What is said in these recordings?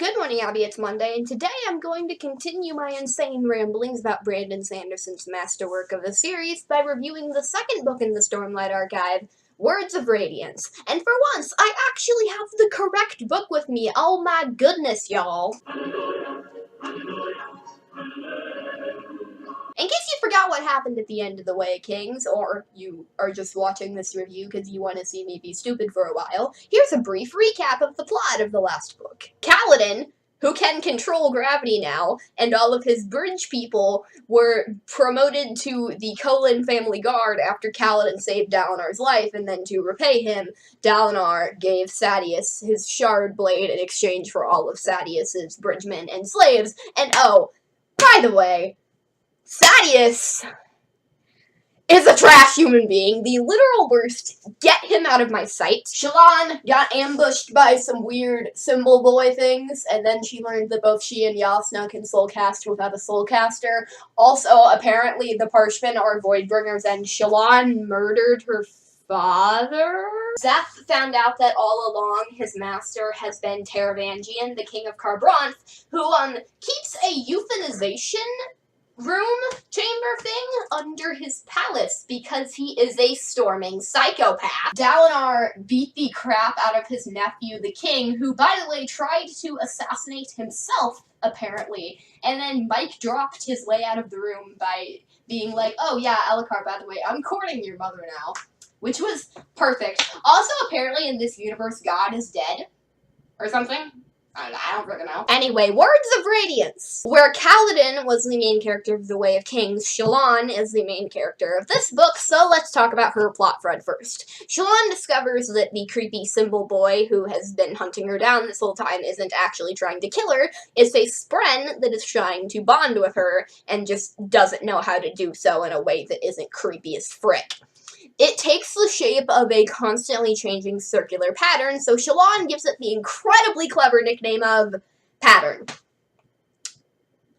Good morning, Abby. It's Monday, and today I'm going to continue my insane ramblings about Brandon Sanderson's masterwork of the series by reviewing the second book in the Stormlight archive, Words of Radiance. And for once, I actually have the correct book with me. Oh my goodness, y'all. In case you forgot what happened at the end of The Way of Kings, or you are just watching this review because you want to see me be stupid for a while, here's a brief recap of the plot of the last book. Kaladin, who can control gravity now, and all of his bridge people were promoted to the Kholin family guard after Kaladin saved Dalinar's life, and then to repay him, Dalinar gave Sadeas his shard blade in exchange for all of Sadeas's bridgemen and slaves, and oh, by the way, Sadeas is a trash human being, the literal worst. Get him out of my sight. Shallan got ambushed by some weird symbol boy things, and then she learned that both she and Jasnah can soulcast without a soulcaster. Also, apparently, the Parshmen are Voidbringers, and Shallan murdered her father? Zeph found out that all along his master has been Taravangian, the king of Kharbranth, who keeps a euthanization room chamber thing under his palace because he is a storming psychopath. Dalinar beat the crap out of his nephew, the king, who, by the way, tried to assassinate himself, apparently, and then Mike dropped his way out of the room by being like, oh yeah, Elhokar, by the way, I'm courting your mother now, which was perfect. Also, apparently in this universe, God is dead, or something. I don't freaking know. Anyway, Words of Radiance. Where Kaladin was the main character of The Way of Kings, Shallan is the main character of this book, so let's talk about her plot thread first. Shallan discovers that the creepy symbol boy who has been hunting her down this whole time isn't actually trying to kill her, it's a spren that is trying to bond with her and just doesn't know how to do so in a way that isn't creepy as frick. It takes the shape of a constantly changing circular pattern, so Shallan gives it the incredibly clever nickname of Pattern.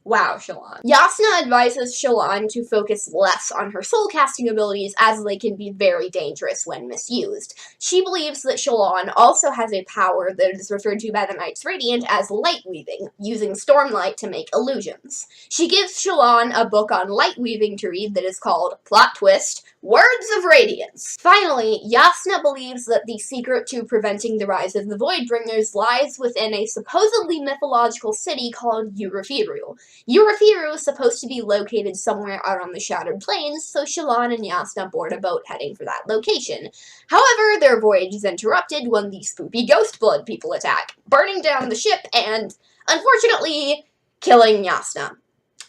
Wow, Shallan. Jasnah advises Shallan to focus less on her soul-casting abilities as they can be very dangerous when misused. She believes that Shallan also has a power that is referred to by the Knights Radiant as light weaving, using stormlight to make illusions. She gives Shallan a book on light weaving to read that is called, plot twist, Words of Radiance. Finally, Jasnah believes that the secret to preventing the rise of the Voidbringers lies within a supposedly mythological city called Urithiru. Urithiru is supposed to be located somewhere out on the Shattered Plains, so Shallan and Jasnah board a boat heading for that location. However, their voyage is interrupted when the spoopy ghost blood people attack, burning down the ship and, unfortunately, killing Jasnah.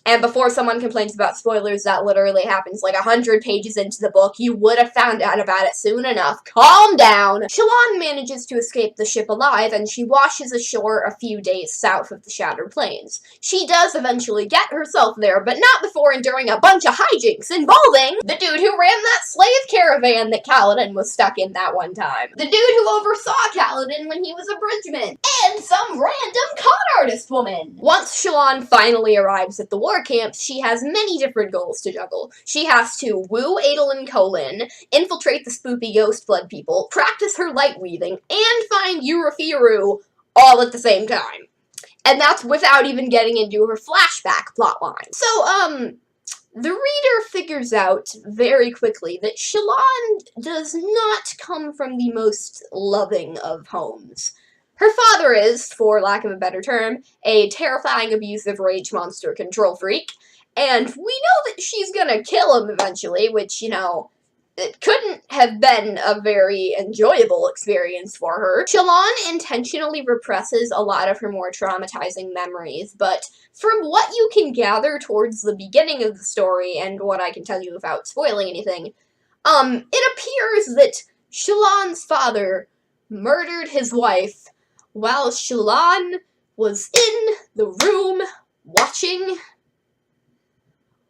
And before someone complains about spoilers, that literally happens like 100 pages into the book. You would have found out about it soon enough. Calm down! Shallan manages to escape the ship alive, and she washes ashore a few days south of the Shattered Plains. She does eventually get herself there, but not before enduring a bunch of hijinks involving the dude who ran that slave caravan that Kaladin was stuck in that one time, the dude who oversaw Kaladin when he was a bridgeman, and some random con artist woman. Once Shallan finally arrives at the war camps, she has many different goals to juggle. She has to woo adolin kholin, infiltrate the spoopy ghost blood people, practice her light weaving, and find Urithiru all at the same time. And that's without even getting into her flashback plotline. So, the reader figures out very quickly that Shallan does not come from the most loving of homes. Her father is, for lack of a better term, a terrifying, abusive rage monster control freak, and we know that she's gonna kill him eventually, which, you know, it couldn't have been a very enjoyable experience for her. Shallan intentionally represses a lot of her more traumatizing memories, but from what you can gather towards the beginning of the story, and what I can tell you without spoiling anything, it appears that Shallan's father murdered his wife while Shallan was in the room watching.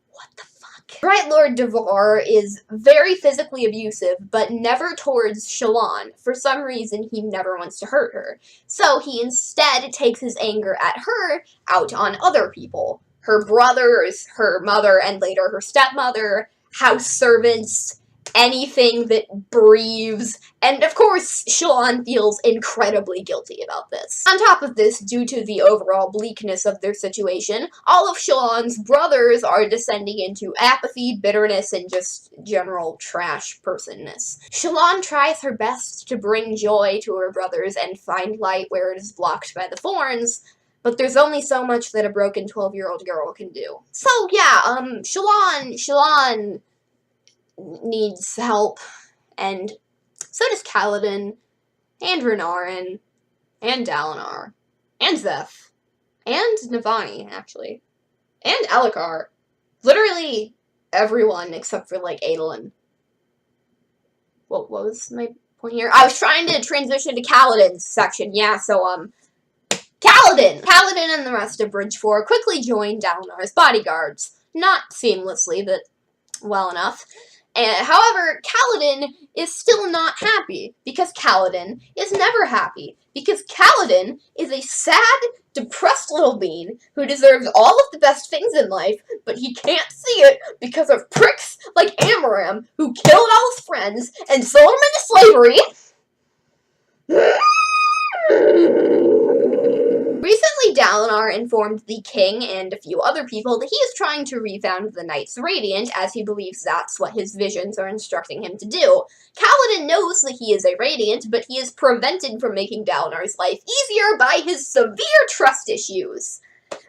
What the fuck? Bright Lord Devar is very physically abusive, but never towards Shallan. For some reason, he never wants to hurt her. So he instead takes his anger at her out on other people. Her brothers, her mother, and later her stepmother, house servants, anything that breathes, and of course, Shallan feels incredibly guilty about this. On top of this, due to the overall bleakness of their situation, all of Shallan's brothers are descending into apathy, bitterness, and just general trash personness. Shallan tries her best to bring joy to her brothers and find light where it is blocked by the thorns, but there's only so much that a broken 12-year-old girl can do. So yeah, Shallan needs help, and so does Kaladin, and Renarin, and Dalinar, and Zeph, and Navani, actually, and Elhokar. Literally everyone except for, like, Adolin. What was my point here? I was trying to transition to Kaladin's section, yeah, so, Kaladin! Kaladin and the rest of Bridge 4 quickly join Dalinar's bodyguards. Not seamlessly, but well enough. However, Kaladin is still not happy, because Kaladin is never happy, because Kaladin is a sad, depressed little bean who deserves all of the best things in life, but he can't see it because of pricks like Amaram who killed all his friends and sold him into slavery. Recently, Dalinar informed the king and a few other people that he is trying to refound the Knights Radiant, as he believes that's what his visions are instructing him to do. Kaladin knows that he is a Radiant, but he is prevented from making Dalinar's life easier by his severe trust issues.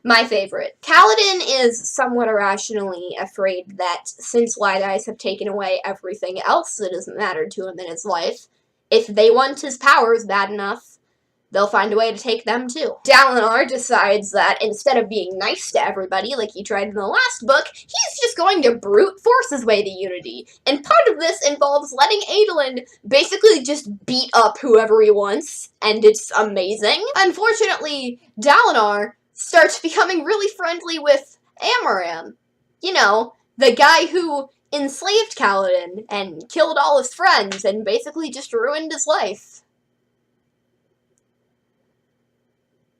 My favorite. Kaladin is somewhat irrationally afraid that since Light Eyes have taken away everything else that has mattered to him in his life, if they want his powers bad enough, they'll find a way to take them too. Dalinar decides that instead of being nice to everybody like he tried in the last book, he's just going to brute force his way to unity. And part of this involves letting Adolin basically just beat up whoever he wants, and it's amazing. Unfortunately, Dalinar starts becoming really friendly with Amaram. You know, the guy who enslaved Kaladin and killed all his friends and basically just ruined his life.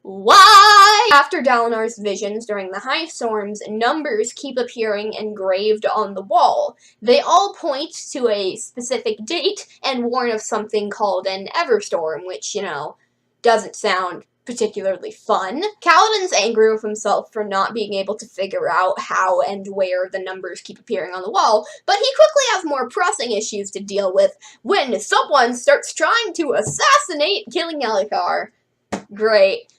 Why? After Dalinar's visions during the high storms, numbers keep appearing engraved on the wall. They all point to a specific date and warn of something called an Everstorm, which, you know, doesn't sound particularly fun. Kaladin's angry with himself for not being able to figure out how and where the numbers keep appearing on the wall, but he quickly has more pressing issues to deal with when someone starts trying to assassinate killing Elhokar. Great.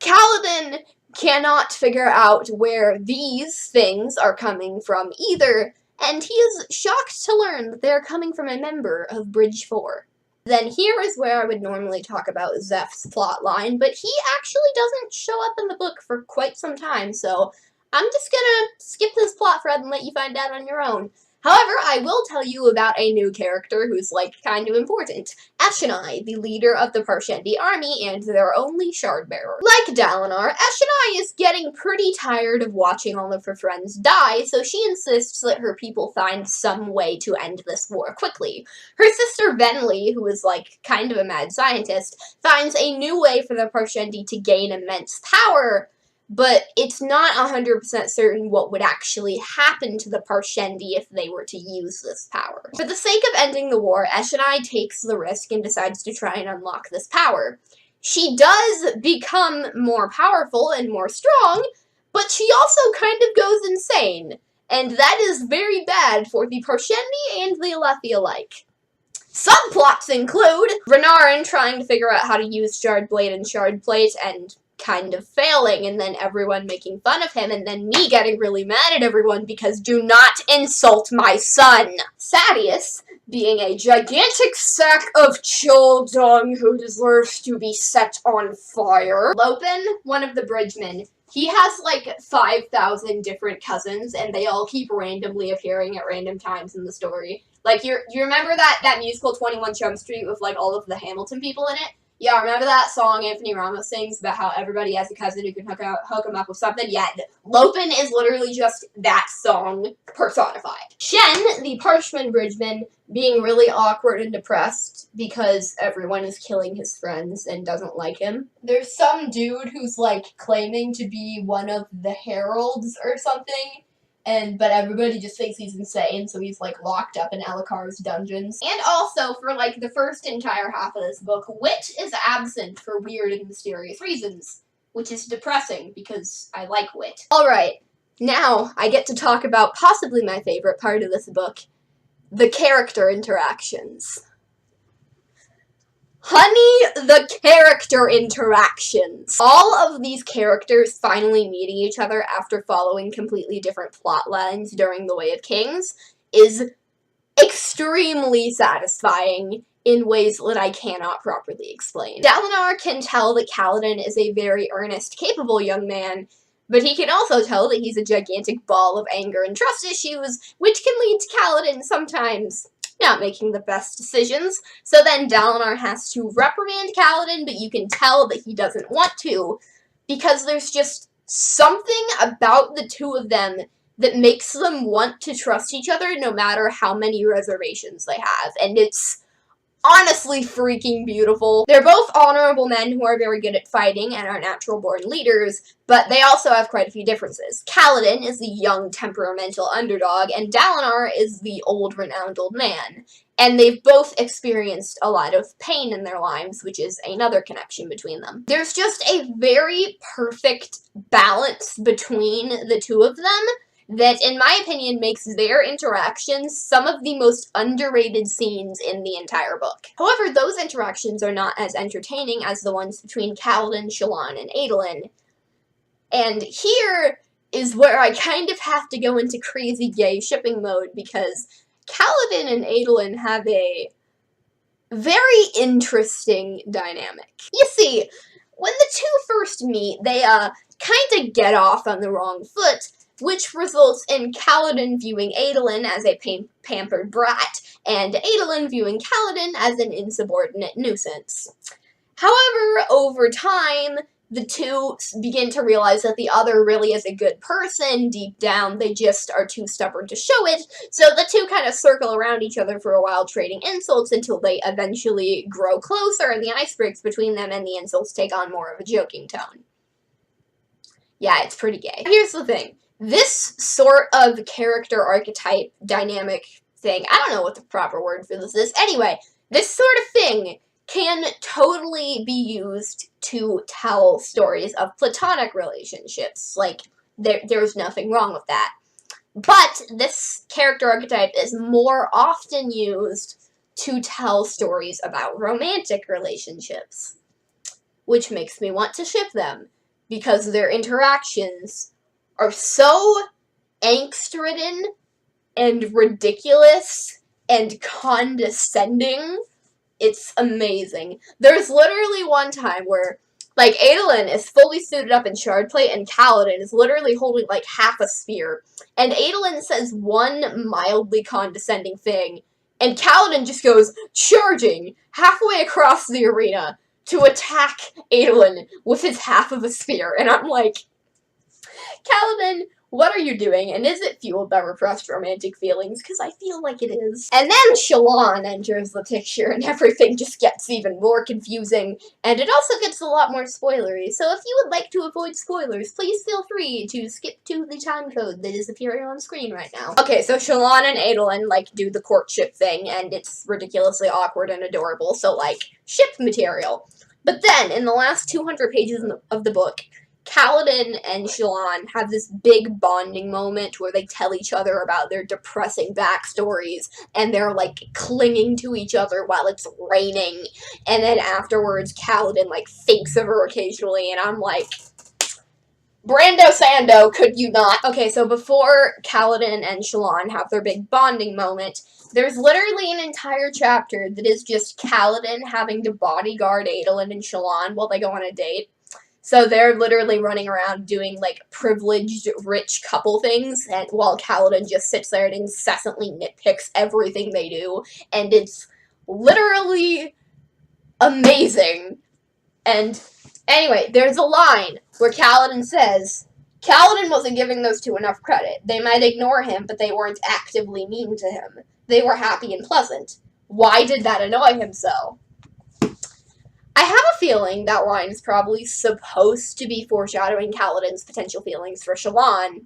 Kaladin cannot figure out where these things are coming from either, and he is shocked to learn that they're coming from a member of Bridge 4. Then here is where I would normally talk about Zeph's plotline, but he actually doesn't show up in the book for quite some time, so I'm just gonna skip this plot thread and let you find out on your own. However, I will tell you about a new character who's, like, kind of important. Eshonai, the leader of the Parshendi army and their only shard-bearer. Like Dalinar, Eshonai is getting pretty tired of watching all of her friends die, so she insists that her people find some way to end this war quickly. Her sister Venli, who is, like, kind of a mad scientist, finds a new way for the Parshendi to gain immense power, but it's not 100% certain what would actually happen to the Parshendi if they were to use this power. For the sake of ending the war, Eshonai takes the risk and decides to try and unlock this power. She does become more powerful and more strong, but she also kind of goes insane, and that is very bad for the Parshendi and the Alethi alike. Subplots include Renarin trying to figure out how to use Shard Blade and Shard Plate and kind of failing, and then everyone making fun of him, and then me getting really mad at everyone because do not insult my son. Sadeas, being a gigantic sack of chill dung who deserves to be set on fire. Lopen, one of the bridgemen, he has like 5,000 different cousins, and they all keep randomly appearing at random times in the story. Like, you remember that musical 21 Jump Street with, like, all of the Hamilton people in it? Yeah, remember that song Anthony Ramos sings about how everybody has a cousin who can hook him up with something? Yeah, Lopen is literally just that song personified. Shen, the Parchman Bridgeman, being really awkward and depressed because everyone is killing his friends and doesn't like him. There's some dude who's, like, claiming to be one of the heralds or something, but everybody just thinks he's insane, so he's, like, locked up in Alucard's dungeons. And also, for, like, the first entire half of this book, Wit is absent for weird and mysterious reasons, which is depressing, because I like Wit. Alright, now I get to talk about possibly my favorite part of this book, the character interactions. Honey, the character interactions. All of these characters finally meeting each other after following completely different plot lines during The Way of Kings is extremely satisfying in ways that I cannot properly explain. Dalinar can tell that Kaladin is a very earnest, capable young man, but he can also tell that he's a gigantic ball of anger and trust issues, which can lead to Kaladin sometimes not making the best decisions. So then Dalinar has to reprimand Kaladin, but you can tell that he doesn't want to, because there's just something about the two of them that makes them want to trust each other no matter how many reservations they have, and it's honestly freaking beautiful. They're both honorable men who are very good at fighting and are natural-born leaders, but they also have quite a few differences. Kaladin is the young, temperamental underdog, and Dalinar is the old, renowned old man. And they've both experienced a lot of pain in their lives, which is another connection between them. There's just a very perfect balance between the two of them that, in my opinion, makes their interactions some of the most underrated scenes in the entire book. However, those interactions are not as entertaining as the ones between Kaladin, Shallan, and Adolin. And here is where I kind of have to go into crazy gay shipping mode, because Kaladin and Adolin have a very interesting dynamic. You see, when the two first meet, they kind of get off on the wrong foot, which results in Kaladin viewing Adolin as a pampered brat, and Adolin viewing Kaladin as an insubordinate nuisance. However, over time, the two begin to realize that the other really is a good person. Deep down, they just are too stubborn to show it, so the two kind of circle around each other for a while, trading insults until they eventually grow closer, and the ice breaks between them, and the insults take on more of a joking tone. Yeah, it's pretty gay. Here's the thing. This sort of character archetype dynamic thing, I don't know what the proper word for this is. Anyway, this sort of thing can totally be used to tell stories of platonic relationships. Like, there's nothing wrong with that. But this character archetype is more often used to tell stories about romantic relationships, which makes me want to ship them, because their interactions are so angst-ridden and ridiculous and condescending. It's amazing. There's literally one time where, like, Adolin is fully suited up in shardplate and Kaladin is literally holding, like, half a spear. And Adolin says one mildly condescending thing, and Kaladin just goes charging halfway across the arena to attack Adolin with his half of a spear. And I'm like, Kaladin, what are you doing? And is it fueled by repressed romantic feelings? Because I feel like it is. And then Shallan enters the picture, and everything just gets even more confusing, and it also gets a lot more spoilery. So if you would like to avoid spoilers, please feel free to skip to the time code that is appearing on screen right now. Okay, so Shallan and Adolin, like, do the courtship thing, and it's ridiculously awkward and adorable, so, like, ship material. But then, in the last 200 pages of the book, Kaladin and Shallan have this big bonding moment where they tell each other about their depressing backstories, and they're, like, clinging to each other while it's raining, and then afterwards Kaladin, like, thinks of her occasionally, and I'm like, Brando Sando, could you not? Okay, so before Kaladin and Shallan have their big bonding moment, there's literally an entire chapter that is just Kaladin having to bodyguard Adolin and Shallan while they go on a date. So they're literally running around doing, like, privileged, rich couple things, and while Kaladin just sits there and incessantly nitpicks everything they do, and it's literally amazing. And anyway, there's a line where Kaladin says, Kaladin wasn't giving those two enough credit. They might ignore him, but they weren't actively mean to him. They were happy and pleasant. Why did that annoy him so? I have a feeling that line is probably supposed to be foreshadowing Kaladin's potential feelings for Shallan.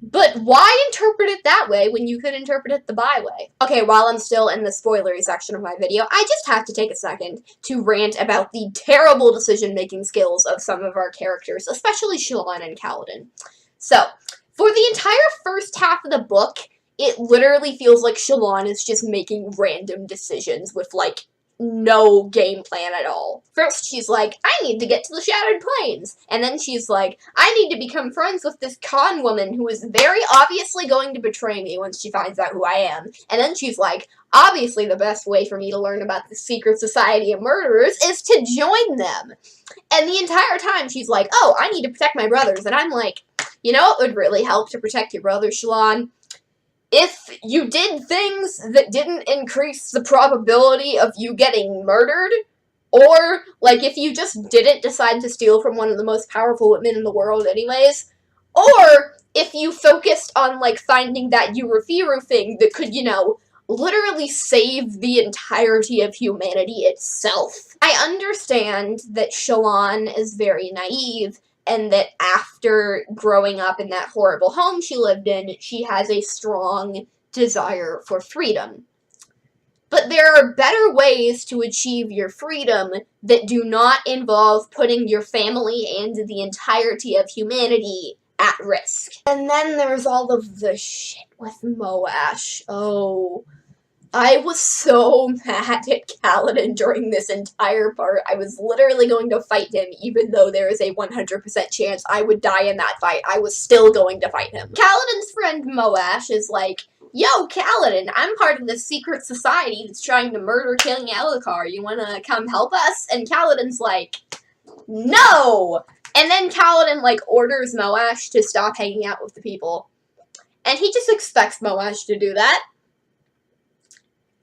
But why interpret it that way when you could interpret it the by way? Okay, while I'm still in the spoilery section of my video, I just have to take a second to rant about the terrible decision-making skills of some of our characters, especially Shalon and Kaladin. So, for the entire first half of the book, it literally feels like Shalon is just making random decisions with, like, no game plan at all. First, she's like, I need to get to the Shattered Plains. And then she's like, I need to become friends with this con woman who is very obviously going to betray me once she finds out who I am. And then she's like, obviously the best way for me to learn about the secret society of murderers is to join them. And the entire time she's like, oh, I need to protect my brothers. And I'm like, you know what would really help to protect your brothers, Shalon? If you did things that didn't increase the probability of you getting murdered, or, like, if you just didn't decide to steal from one of the most powerful women in the world anyways, or if you focused on, like, finding that Yurufiru thing that could, you know, literally save the entirety of humanity itself. I understand that Shalon is very naive, and that after growing up in that horrible home she lived in, she has a strong desire for freedom. But there are better ways to achieve your freedom that do not involve putting your family and the entirety of humanity at risk. And then there's all of the shit with Moash. Oh, I was so mad at Kaladin during this entire part. I was literally going to fight him, even though there is a 100% chance I would die in that fight. I was still going to fight him. Kaladin's friend Moash is like, yo, Kaladin, I'm part of this secret society that's trying to murder King Elhokar. You wanna come help us? And Kaladin's like, no! And then Kaladin, like, orders Moash to stop hanging out with the people. And he just expects Moash to do that.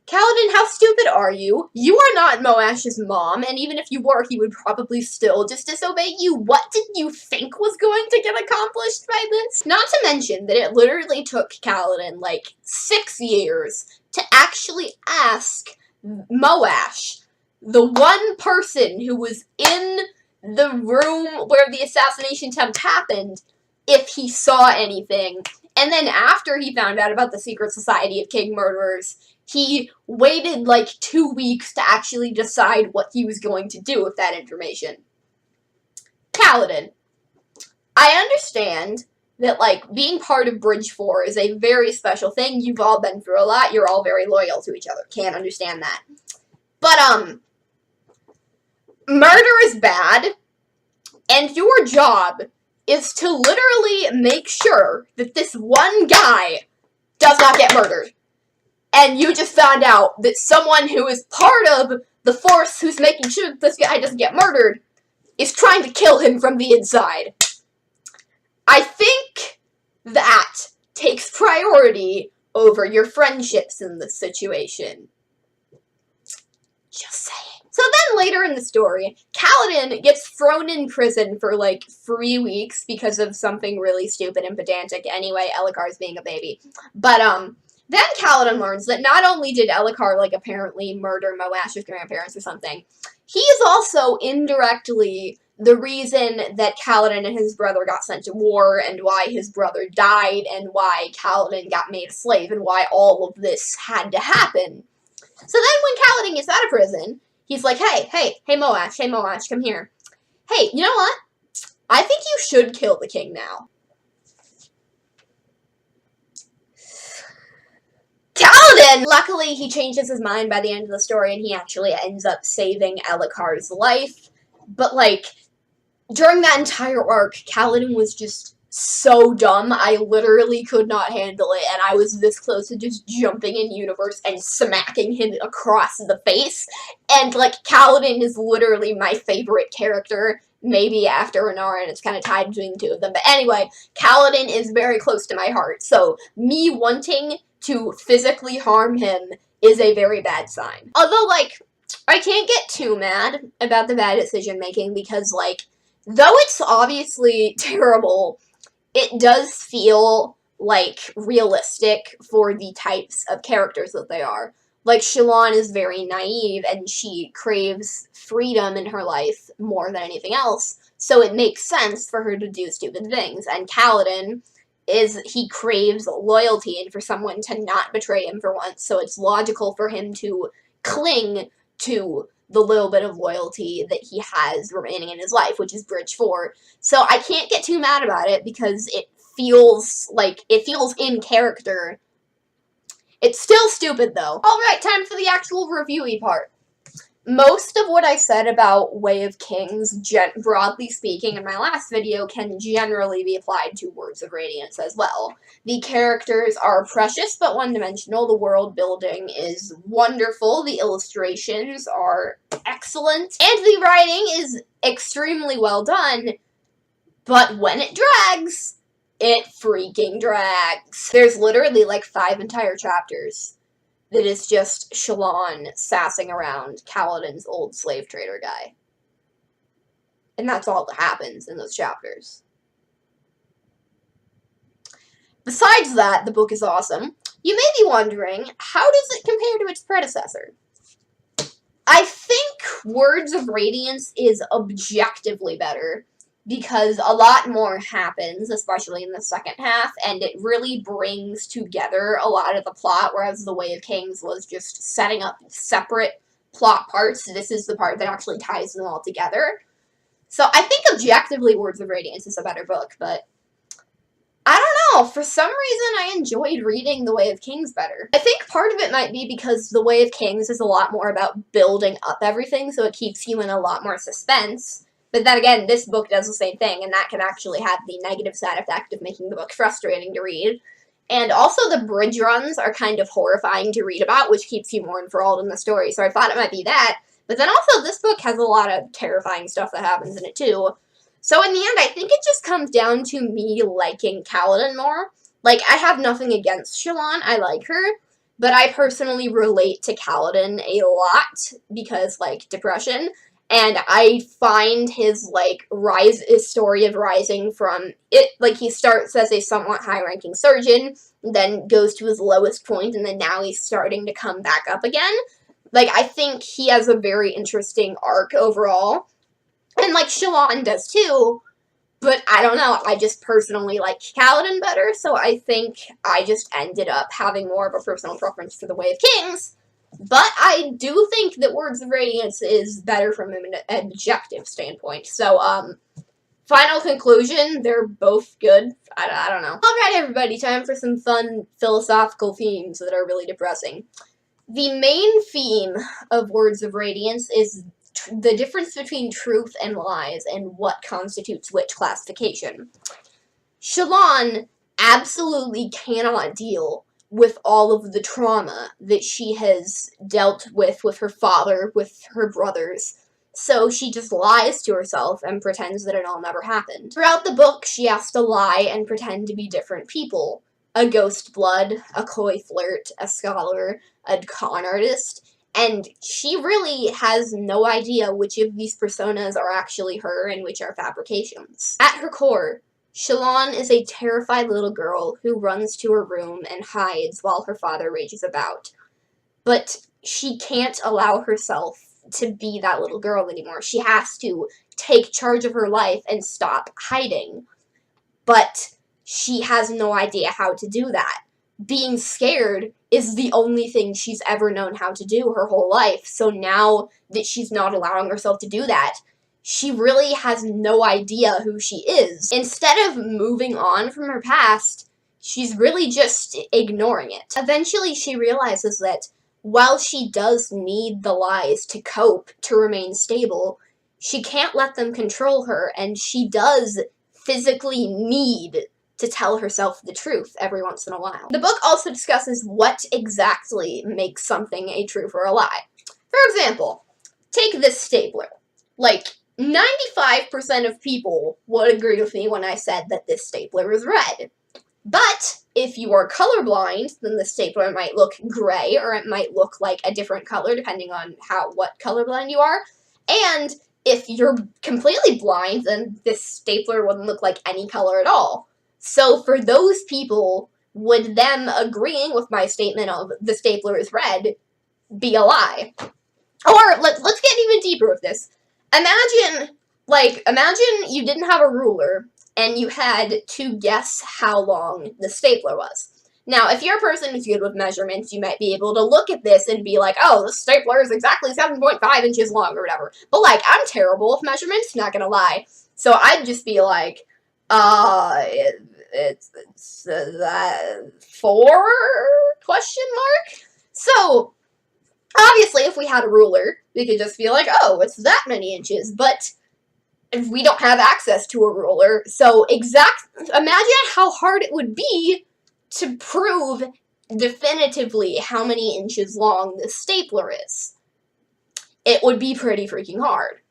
Kaladin, how stupid are you? You are not Moash's mom, and even if you were, he would probably still just disobey you. What did you think was going to get accomplished by this? Not to mention that it literally took Kaladin, like, 6 years to actually ask Moash, the one person who was in the room where the assassination attempt happened, if he saw anything. And then after he found out about the secret society of king murderers, he waited like 2 weeks to actually decide what he was going to do with that information. Kaladin, I understand that, like, being part of Bridge 4 is a very special thing. You've all been through a lot. You're all very loyal to each other. Can't understand that. But, murder is bad, and your job is to literally make sure that this one guy does not get murdered. And you just found out that someone who is part of the force who's making sure that this guy doesn't get murdered is trying to kill him from the inside. I think that takes priority over your friendships in this situation. Just saying. So then later in the story, Kaladin gets thrown in prison for like 3 weeks because of something really stupid and pedantic. Anyway, Elhokar's being a baby. But, then Kaladin learns that not only did Elhokar, like, apparently murder Moash's grandparents or something, he is also indirectly the reason that Kaladin and his brother got sent to war, and why his brother died, and why Kaladin got made a slave, and why all of this had to happen. So then when Kaladin gets out of prison, he's like, hey, Moash, come here. Hey, you know what? I think you should kill the king now. Kaladin! Luckily, he changes his mind by the end of the story, and he actually ends up saving Elhokar's life. But, like, during that entire arc, Kaladin was just so dumb. I literally could not handle it, and I was this close to just jumping in universe and smacking him across the face. And, like, Kaladin is literally my favorite character, maybe after Renara, and it's kind of tied between the two of them. But anyway, Kaladin is very close to my heart, so me wanting to physically harm him is a very bad sign. Although, like, I can't get too mad about the bad decision making because, like, though it's obviously terrible, it does feel, like, realistic for the types of characters that they are. Like, Shalon is very naive, and she craves freedom in her life more than anything else, so it makes sense for her to do stupid things. And Kaladin is he craves loyalty and for someone to not betray him for once, so it's logical for him to cling to the little bit of loyalty that he has remaining in his life, which is Bridge 4. So I can't get too mad about it because it feels in character. It's still stupid though. Alright, time for the actual review-y part. Most of what I said about Way of Kings, broadly speaking, in my last video can generally be applied to Words of Radiance as well. The characters are precious but one-dimensional, the world building is wonderful, the illustrations are excellent, and the writing is extremely well done, but when it drags, it freaking drags. There's literally like 5 entire chapters that is just Shallan sassing around Kaladin's old slave trader guy. And that's all that happens in those chapters. Besides that, the book is awesome. You may be wondering, how does it compare to its predecessor? I think Words of Radiance is objectively better, because a lot more happens, especially in the second half, and it really brings together a lot of the plot, whereas The Way of Kings was just setting up separate plot parts. This is the part that actually ties them all together. So I think objectively Words of Radiance is a better book, but I don't know, for some reason I enjoyed reading The Way of Kings better. I think part of it might be because The Way of Kings is a lot more about building up everything, so it keeps you in a lot more suspense. But then again, this book does the same thing, and that can actually have the negative side effect of making the book frustrating to read. And also the bridge runs are kind of horrifying to read about, which keeps you more enthralled in the story, so I thought it might be that. But then also this book has a lot of terrifying stuff that happens in it too. So in the end, I think it just comes down to me liking Kaladin more. Like, I have nothing against Shallan, I like her, but I personally relate to Kaladin a lot because, like, depression. And I find his, like, his story of rising from it, like, he starts as a somewhat high-ranking surgeon, then goes to his lowest point, and then now he's starting to come back up again. Like, I think he has a very interesting arc overall. And, like, Shallan does too, but I don't know, I just personally like Kaladin better, so I think I just ended up having more of a personal preference for The Way of Kings. But I do think that Words of Radiance is better from an objective standpoint. So, final conclusion, they're both good. I don't know. Alright, everybody, time for some fun philosophical themes that are really depressing. The main theme of Words of Radiance is the difference between truth and lies and what constitutes which classification. Shallan absolutely cannot deal with all of the trauma that she has dealt with her father, with her brothers. So she just lies to herself and pretends that it all never happened. Throughout the book, she has to lie and pretend to be different people. A ghost blood, a coy flirt, a scholar, a con artist, and she really has no idea which of these personas are actually her and which are fabrications. At her core, Shallan is a terrified little girl who runs to her room and hides while her father rages about. But she can't allow herself to be that little girl anymore. She has to take charge of her life and stop hiding. But she has no idea how to do that. Being scared is the only thing she's ever known how to do her whole life. So now that she's not allowing herself to do that, she really has no idea who she is. Instead of moving on from her past, she's really just ignoring it. Eventually, she realizes that while she does need the lies to cope, to remain stable, she can't let them control her, and she does physically need to tell herself the truth every once in a while. The book also discusses what exactly makes something a truth or a lie. For example, take this stapler. Like, 95% of people would agree with me when I said that this stapler is red. But if you are colorblind, then the stapler might look gray, or it might look like a different color depending on what colorblind you are. And if you're completely blind, then this stapler wouldn't look like any color at all. So for those people, would them agreeing with my statement of the stapler is red be a lie? Or let's get even deeper with this. Imagine you didn't have a ruler, and you had to guess how long the stapler was. Now, if you're a person who's good with measurements, you might be able to look at this and be like, oh, the stapler is exactly 7.5 inches long or whatever. But, like, I'm terrible with measurements, not gonna lie. So I'd just be like, it's 4? Question mark? So, obviously, if we had a ruler, we could just be like, oh, it's that many inches, but we don't have access to a ruler, so imagine how hard it would be to prove definitively how many inches long this stapler is. It would be pretty freaking hard.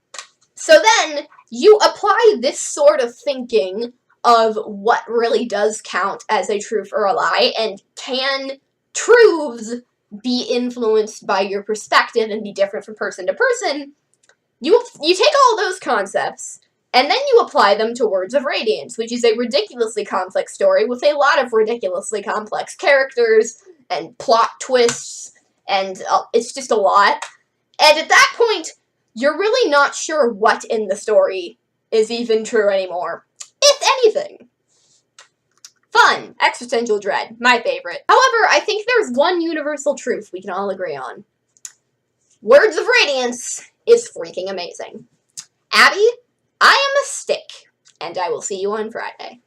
So then, you apply this sort of thinking of what really does count as a truth or a lie, and can truths be influenced by your perspective and be different from person to person. You take all those concepts, and then you apply them to Words of Radiance, which is a ridiculously complex story with a lot of ridiculously complex characters and plot twists, and it's just a lot. And at that point, you're really not sure what in the story is even true anymore, if anything. Fun. Existential dread. My favorite. However, I think there's one universal truth we can all agree on. Words of Radiance is freaking amazing. Abby, I am a stick, and I will see you on Friday.